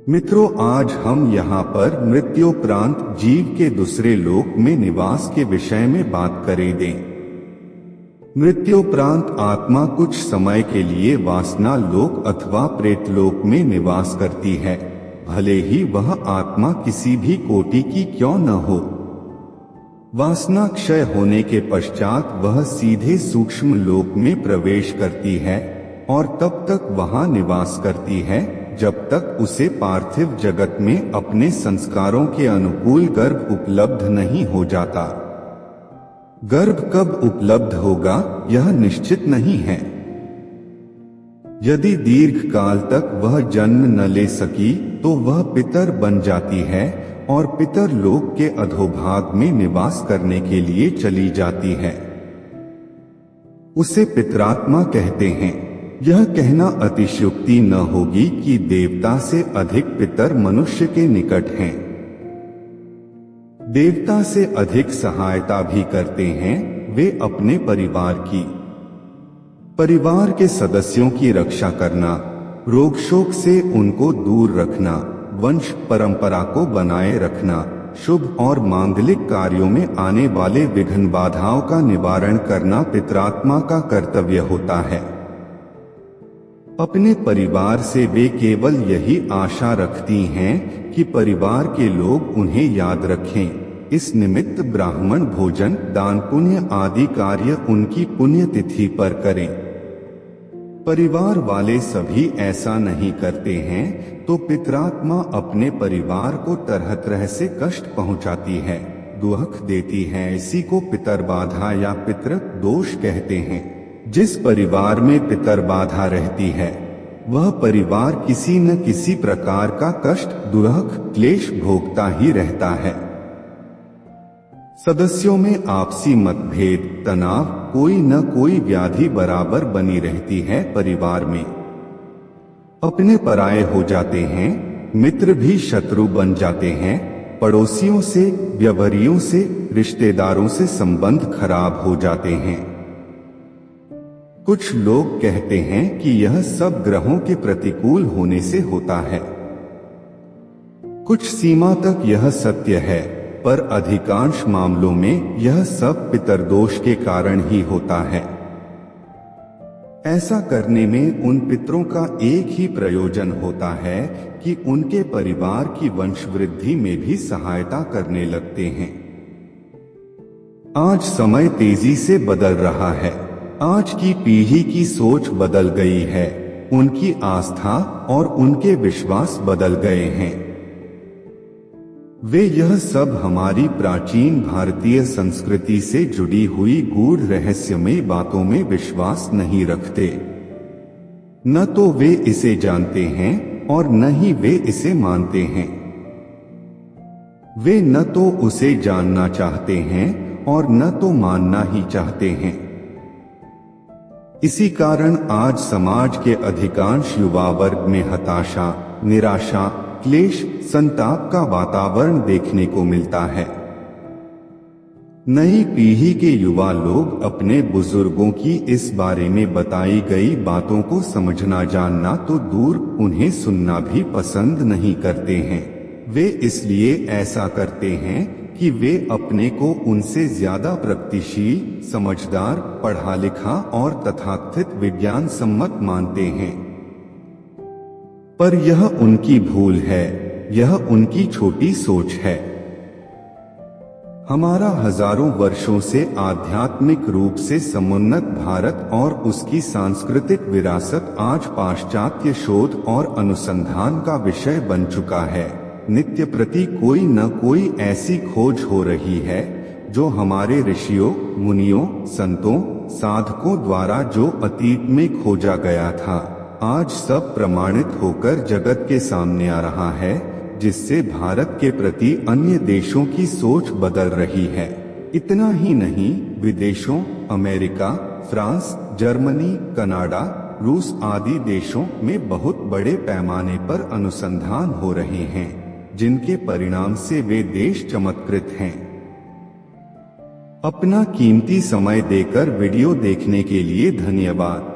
मित्रों, आज हम यहाँ पर मृत्योपरांत जीव के दूसरे लोक में निवास के विषय में बात करेंगे। मृत्योपरांत आत्मा कुछ समय के लिए वासना लोक अथवा प्रेतलोक में निवास करती है, भले ही वह आत्मा किसी भी कोटि की क्यों न हो। वासना क्षय होने के पश्चात वह सीधे सूक्ष्म लोक में प्रवेश करती है और तब तक वहां निवास करती है जब तक उसे पार्थिव जगत में अपने संस्कारों के अनुकूल गर्भ उपलब्ध नहीं हो जाता। गर्भ कब उपलब्ध होगा यह निश्चित नहीं है। यदि दीर्घ काल तक वह जन्म न ले सकी तो वह पितर बन जाती है और पितर लोक के अधोभाग में निवास करने के लिए चली जाती है। उसे पितरात्मा कहते हैं। यह कहना अतिशयोक्ति न होगी कि देवता से अधिक पितर मनुष्य के निकट हैं। देवता से अधिक सहायता भी करते हैं वे अपने परिवार की। परिवार के सदस्यों की रक्षा करना, रोग शोक से उनको दूर रखना, वंश परंपरा को बनाए रखना, शुभ और मांगलिक कार्यों में आने वाले विघ्न बाधाओं का निवारण करना पितरात्मा का कर्तव्य होता है। अपने परिवार से वे केवल यही आशा रखती हैं कि परिवार के लोग उन्हें याद रखें। इस निमित्त ब्राह्मण भोजन, दान पुण्य आदि कार्य उनकी पुण्यतिथि पर करें। परिवार वाले सभी ऐसा नहीं करते हैं तो पितरात्मा अपने परिवार को तरह तरह से कष्ट पहुंचाती है, दुख देती है। इसी को पितर बाधा या पितृ दोष कहते हैं। जिस परिवार में पितर बाधा रहती है वह परिवार किसी न किसी प्रकार का कष्ट, दुख, क्लेश भोगता ही रहता है। सदस्यों में आपसी मतभेद, तनाव, कोई न कोई व्याधि बराबर बनी रहती है। परिवार में अपने पराये हो जाते हैं, मित्र भी शत्रु बन जाते हैं, पड़ोसियों से, व्यवहारियों से, रिश्तेदारों से संबंध खराब हो जाते हैं। कुछ लोग कहते हैं कि यह सब ग्रहों के प्रतिकूल होने से होता है। कुछ सीमा तक यह सत्य है, पर अधिकांश मामलों में यह सब पितरदोष के कारण ही होता है। ऐसा करने में उन पितरों का एक ही प्रयोजन होता है कि उनके परिवार की वंशवृद्धि में भी सहायता करने लगते हैं। आज समय तेजी से बदल रहा है। आज की पीढ़ी की सोच बदल गई है, उनकी आस्था और उनके विश्वास बदल गए हैं। वे यह सब हमारी प्राचीन भारतीय संस्कृति से जुड़ी हुई गूढ़ रहस्यमयी बातों में विश्वास नहीं रखते। न तो वे इसे जानते हैं और न ही वे इसे मानते हैं। वे न तो उसे जानना चाहते हैं और न तो मानना ही चाहते हैं। इसी कारण आज समाज के अधिकांश युवा वर्ग में हताशा, निराशा, क्लेश, संताप का वातावरण देखने को मिलता है। नई पीढ़ी के युवा लोग अपने बुजुर्गों की इस बारे में बताई गई बातों को समझना जानना तो दूर, उन्हें सुनना भी पसंद नहीं करते हैं। वे इसलिए ऐसा करते हैं कि वे अपने को उनसे ज्यादा प्रगतिशील, समझदार, पढ़ा लिखा और तथाकथित विज्ञान सम्मत मानते हैं। पर यह उनकी भूल है, यह उनकी छोटी सोच है। हमारा हजारों वर्षों से आध्यात्मिक रूप से समुन्नत भारत और उसकी सांस्कृतिक विरासत आज पाश्चात्य शोध और अनुसंधान का विषय बन चुका है। नित्य प्रति कोई न कोई ऐसी खोज हो रही है जो हमारे ऋषियों, मुनियों, संतों, साधकों द्वारा जो अतीत में खोजा गया था, आज सब प्रमाणित होकर जगत के सामने आ रहा है, जिससे भारत के प्रति अन्य देशों की सोच बदल रही है। इतना ही नहीं, विदेशों, अमेरिका, फ्रांस, जर्मनी, कनाडा, रूस आदि देशों में बहुत बड़े पैमाने पर अनुसंधान हो रहे हैं, जिनके परिणाम से वे देश चमत्कृत हैं। अपना कीमती समय देकर वीडियो देखने के लिए धन्यवाद।